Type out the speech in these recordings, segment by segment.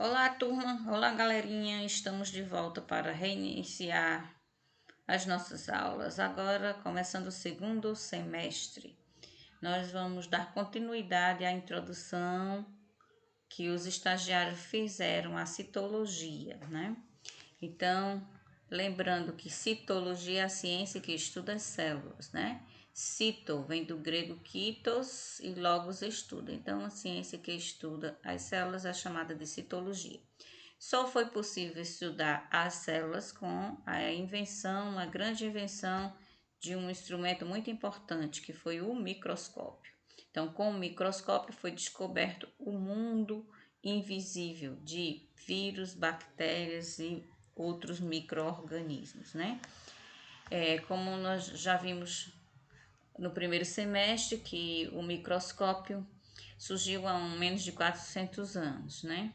Olá, turma! Olá, galerinha! Estamos de volta para reiniciar as nossas aulas. Agora, começando o segundo semestre, nós vamos dar continuidade à introdução que os estagiários fizeram à citologia, né? Então, lembrando que citologia é a ciência que estuda as células, né? Cito vem do grego kitos e logos estuda. Então, a ciência que estuda as células é chamada de citologia. Só foi possível estudar as células com a invenção, uma grande invenção de um instrumento muito importante, que foi o microscópio. Então, com o microscópio foi descoberto o mundo invisível de vírus, bactérias e outros micro-organismos, né? Como nós já vimos no primeiro semestre, que o microscópio surgiu há menos de 400 anos, né?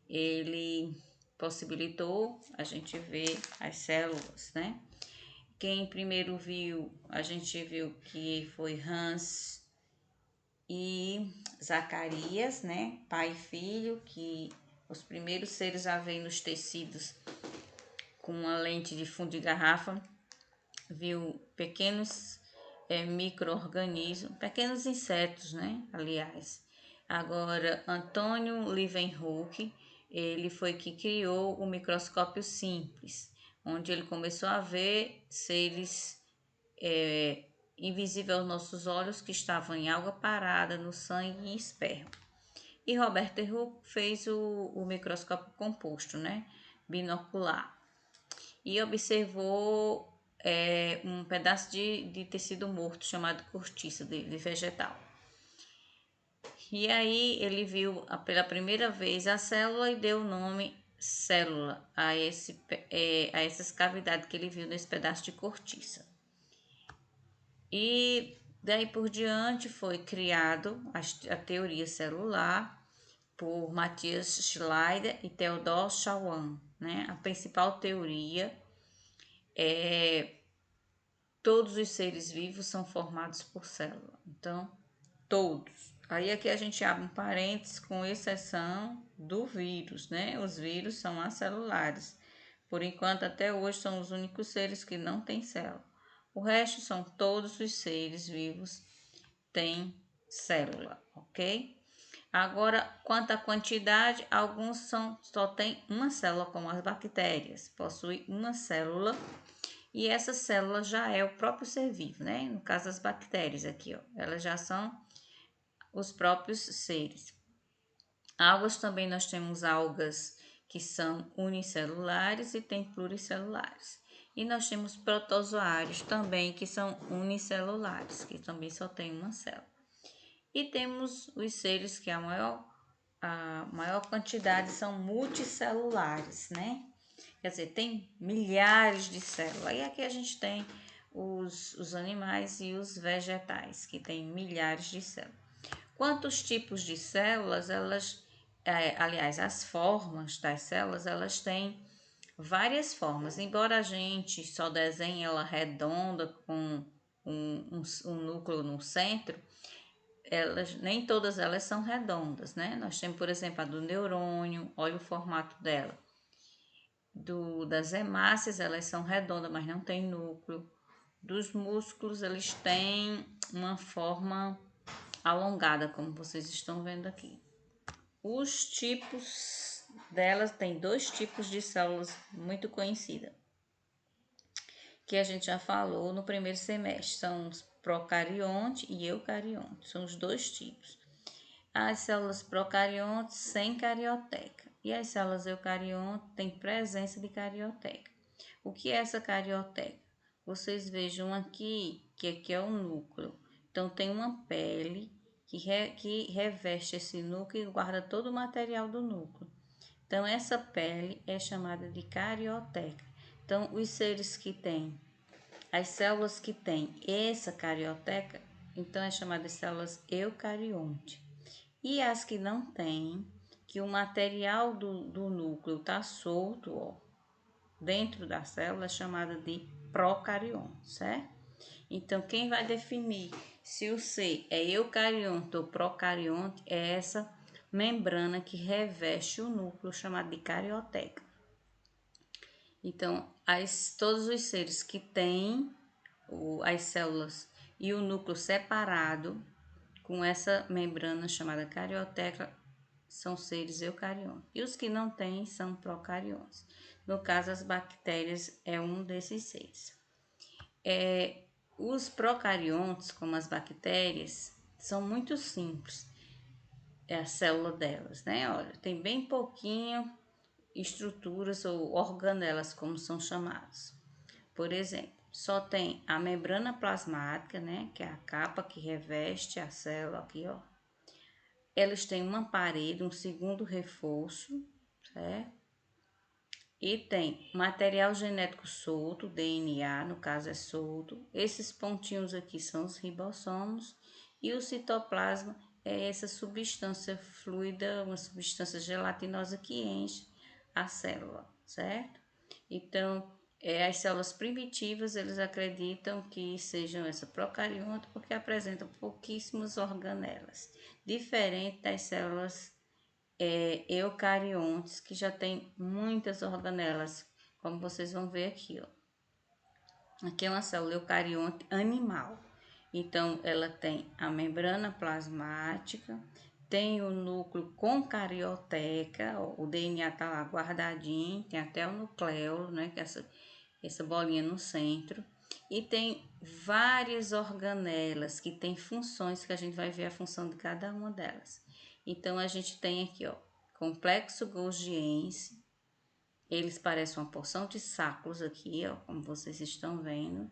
Ele possibilitou a gente ver as células, né? Quem primeiro viu, a gente viu que foi Hans e Zacarias, né? Pai e filho, que os primeiros seres a ver nos tecidos com uma lente de fundo de garrafa, viu pequenos micro-organismos, pequenos insetos, né? Aliás. Agora, Antônio Leeuwenhoek, ele foi que criou o microscópio simples, onde ele começou a ver seres invisíveis aos nossos olhos que estavam em água parada, no sangue e esperma. E Robert Hooke fez o microscópio composto, né? Binocular. E observou um pedaço de tecido morto chamado cortiça de vegetal. E aí ele viu pela primeira vez a célula e deu o nome célula a essas cavidades que ele viu nesse pedaço de cortiça. E daí por diante foi criado a teoria celular por Matthias Schleider e Theodor Schwann, né? A principal teoria é todos os seres vivos são formados por célula. Então, todos. Aí aqui a gente abre um parênteses com exceção do vírus, né? Os vírus são acelulares. Por enquanto, até hoje, são os únicos seres que não têm célula. O resto são todos os seres vivos têm célula, ok? Agora, quanto à quantidade, alguns só têm uma célula, como as bactérias, possuem uma célula e essa célula já é o próprio ser vivo, né? No caso das bactérias aqui, ó, elas já são os próprios seres. Algas também nós temos algas que são unicelulares e tem pluricelulares. E nós temos protozoários também que são unicelulares, que também só tem uma célula. E temos os seres que a maior quantidade são multicelulares, né? Quer dizer, tem milhares de células. E aqui a gente tem os animais e os vegetais, que tem milhares de células. Quantos tipos de células, aliás, as formas das células, elas têm várias formas. Embora a gente só desenhe ela redonda com um núcleo no centro, nem todas elas são redondas, né? Nós temos, por exemplo, a do neurônio, olha o formato dela. Das hemácias, elas são redondas, mas não tem núcleo. Dos músculos, eles têm uma forma alongada, como vocês estão vendo aqui. Os tipos delas, tem dois tipos de células muito conhecidas, que a gente já falou no primeiro semestre, são os procarionte e eucarionte, são os dois tipos. As células procariontes sem carioteca e as células eucariontes têm presença de carioteca. O que é essa carioteca? Vocês vejam aqui que aqui é o núcleo. Então tem uma pele que reveste esse núcleo e guarda todo o material do núcleo. Então essa pele é chamada de carioteca. Então os seres que têm, as células que têm essa carioteca, então é chamada de células eucarionte. E as que não têm, que o material do núcleo está solto, ó, dentro da célula, é chamada de procarionte, certo? Então, quem vai definir se o ser é eucarionte ou procarionte é essa membrana que reveste o núcleo, chamado de carioteca. Então, todos os seres que têm as células e o núcleo separado com essa membrana chamada carioteca são seres eucariontes. E os que não têm são procariontes. No caso, as bactérias é um desses seres. Os procariontes, como as bactérias, são muito simples. É a célula delas, né? Olha, tem bem pouquinho estruturas ou organelas, como são chamadas. Por exemplo, só tem a membrana plasmática, né? Que é a capa que reveste a célula aqui, ó. Elas têm uma parede, um segundo reforço, certo? E tem material genético solto, DNA, no caso é solto. Esses pontinhos aqui são os ribossomos e o citoplasma é essa substância fluida, uma substância gelatinosa que enche a célula, certo? Então, as células primitivas, eles acreditam que sejam essa procarionte porque apresentam pouquíssimas organelas, diferente das células eucariontes, que já tem muitas organelas, como vocês vão ver aqui, ó. Aqui é uma célula eucarionte animal. Então, ela tem a membrana plasmática, tem o núcleo com carioteca, ó, o DNA tá lá guardadinho, tem até o nucleolo, né, que é essa bolinha no centro. E tem várias organelas que têm funções que a gente vai ver a função de cada uma delas. Então, a gente tem aqui, ó, complexo golgiense. Eles parecem uma porção de sacos aqui, ó, como vocês estão vendo.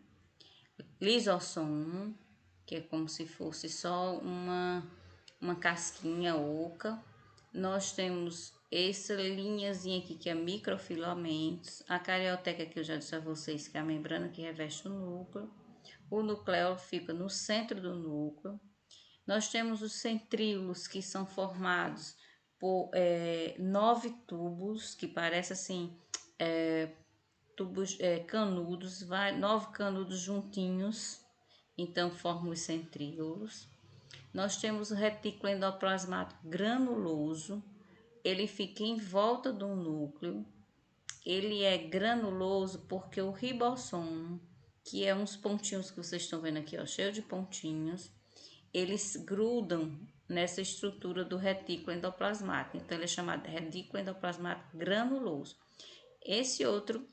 Lisossomo, que é como se fosse só uma casquinha oca. Nós temos essa linhazinha aqui que é microfilamentos. A carioteca que eu já disse a vocês que é a membrana que reveste o núcleo. O nucleolo fica no centro do núcleo. Nós temos os centríolos, que são formados por 9 tubos, que parecem assim, tubos canudos, 9 canudos juntinhos, então formam os centríolos. Nós temos o retículo endoplasmático granuloso, ele fica em volta do núcleo. Ele é granuloso porque o ribossomo, que é uns pontinhos que vocês estão vendo aqui, ó, cheio de pontinhos, eles grudam nessa estrutura do retículo endoplasmático. Então, ele é chamado de retículo endoplasmático granuloso. Esse outro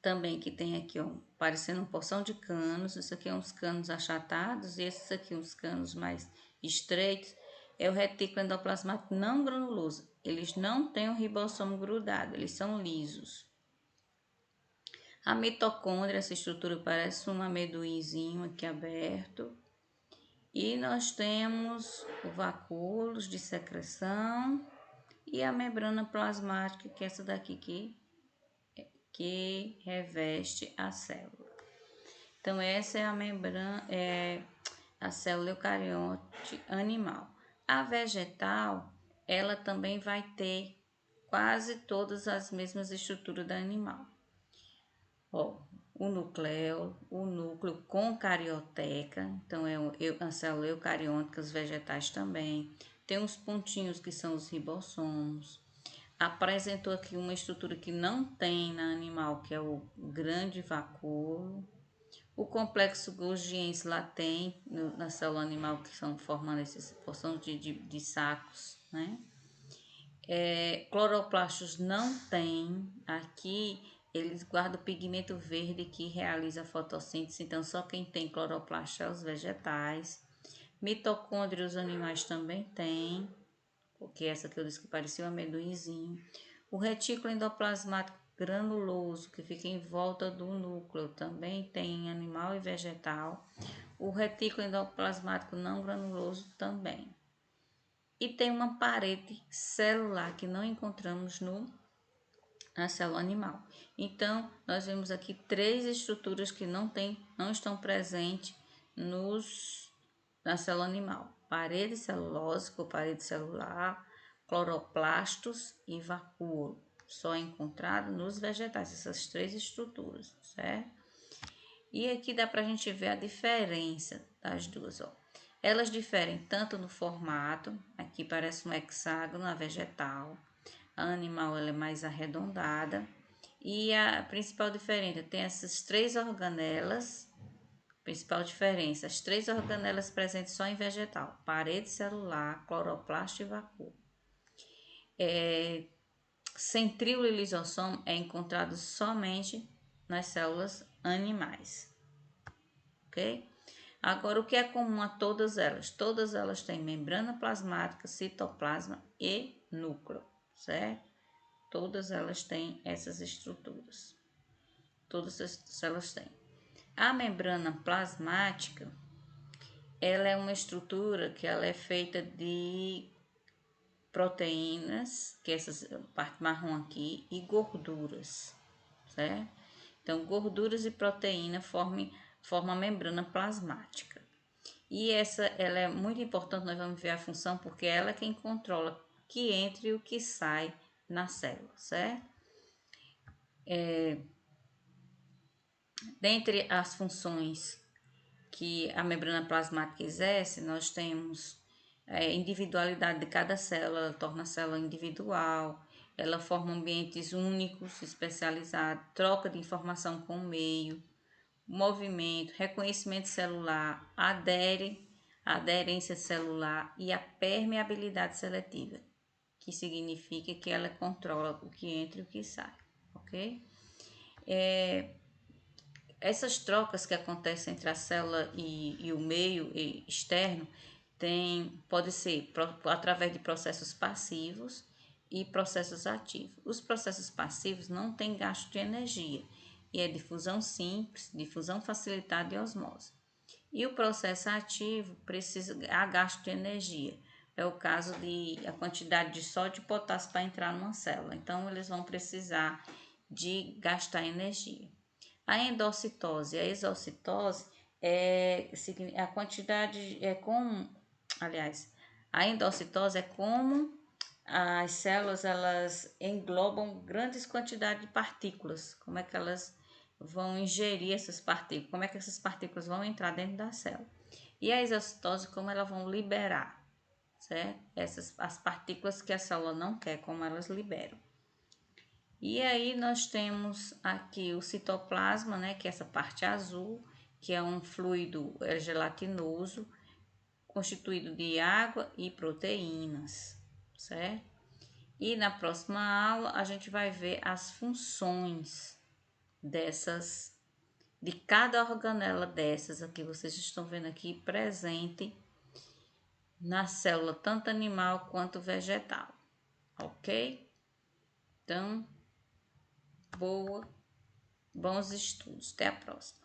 também que tem aqui, ó, parecendo uma porção de canos. Isso aqui é uns canos achatados e esses aqui uns canos mais estreitos. É o retículo endoplasmático não granuloso. Eles não têm o ribossomo grudado, eles são lisos. A mitocôndria, essa estrutura parece um amendoinzinho aqui aberto. E nós temos o vacúolos de secreção e a membrana plasmática, que é essa daqui que reveste a célula. Então, essa é a membrana, a célula eucarionte animal. A vegetal, ela também vai ter quase todas as mesmas estruturas da animal. Ó, o nucleolo, o núcleo com carioteca, então a célula eucariôtica, os vegetais também. Tem uns pontinhos que são os ribossomos. Apresentou aqui uma estrutura que não tem na animal, que é o grande vacúolo. O complexo golgiense lá tem na célula animal, que são formando essas porções de sacos, né? Cloroplastos não tem. Aqui eles guardam o pigmento verde que realiza a fotossíntese, então só quem tem cloroplasto é os vegetais. Mitocôndria os animais também têm, porque essa que eu disse que parecia um amendoinzinho. O retículo endoplasmático granuloso, que fica em volta do núcleo, também tem animal e vegetal. O retículo endoplasmático não granuloso também. E tem uma parede celular que não encontramos na célula animal. Então, nós vemos aqui 3 estruturas que não estão presentes na célula animal: parede celulose, ou parede celular, cloroplastos e vacúolo. Só encontrado nos vegetais, essas 3 estruturas, certo? E aqui dá pra gente ver a diferença das duas, ó. Elas diferem tanto no formato, aqui parece um hexágono, a vegetal, a animal ela é mais arredondada, e a principal diferença tem essas três organelas. Principal diferença: as três organelas presentes só em vegetal: parede celular, cloroplasto e vacúolo. Centríolo e lisossomo é encontrado somente nas células animais, ok? Agora, o que é comum a todas elas? Todas elas têm membrana plasmática, citoplasma e núcleo, certo? Todas elas têm essas estruturas. Todas as células têm. A membrana plasmática, ela é uma estrutura que ela é feita de proteínas, que é essa parte marrom aqui, e gorduras, certo? Então, gorduras e proteína formam a membrana plasmática. E ela é muito importante, nós vamos ver a função, porque ela é quem controla o que entra e o que sai na célula, certo? Dentre as funções que a membrana plasmática exerce, nós temos individualidade de cada célula, ela torna a célula individual, ela forma ambientes únicos, especializados, troca de informação com o meio, movimento, reconhecimento celular, aderência celular e a permeabilidade seletiva, que significa que ela controla o que entra e o que sai, ok? Essas trocas que acontecem entre a célula e o meio externo pode ser através de processos passivos e processos ativos. Os processos passivos não têm gasto de energia e é difusão simples, difusão facilitada e osmose. E o processo ativo há gasto de energia. É o caso de a quantidade de sódio e potássio para entrar numa célula. Então, eles vão precisar de gastar energia. A endocitose e a exocitose a quantidade aliás, a endocitose é como as células elas englobam grandes quantidades de partículas, como é que elas vão ingerir essas partículas, como é que essas partículas vão entrar dentro da célula. E a exocitose, como elas vão liberar, certo? As partículas que a célula não quer, como elas liberam. E aí nós temos aqui o citoplasma, né, que é essa parte azul, que é um fluido gelatinoso, constituído de água e proteínas, certo? E na próxima aula a gente vai ver as funções de cada organela dessas aqui, vocês estão vendo aqui presente na célula, tanto animal quanto vegetal, ok? Então, bons estudos. Até a próxima.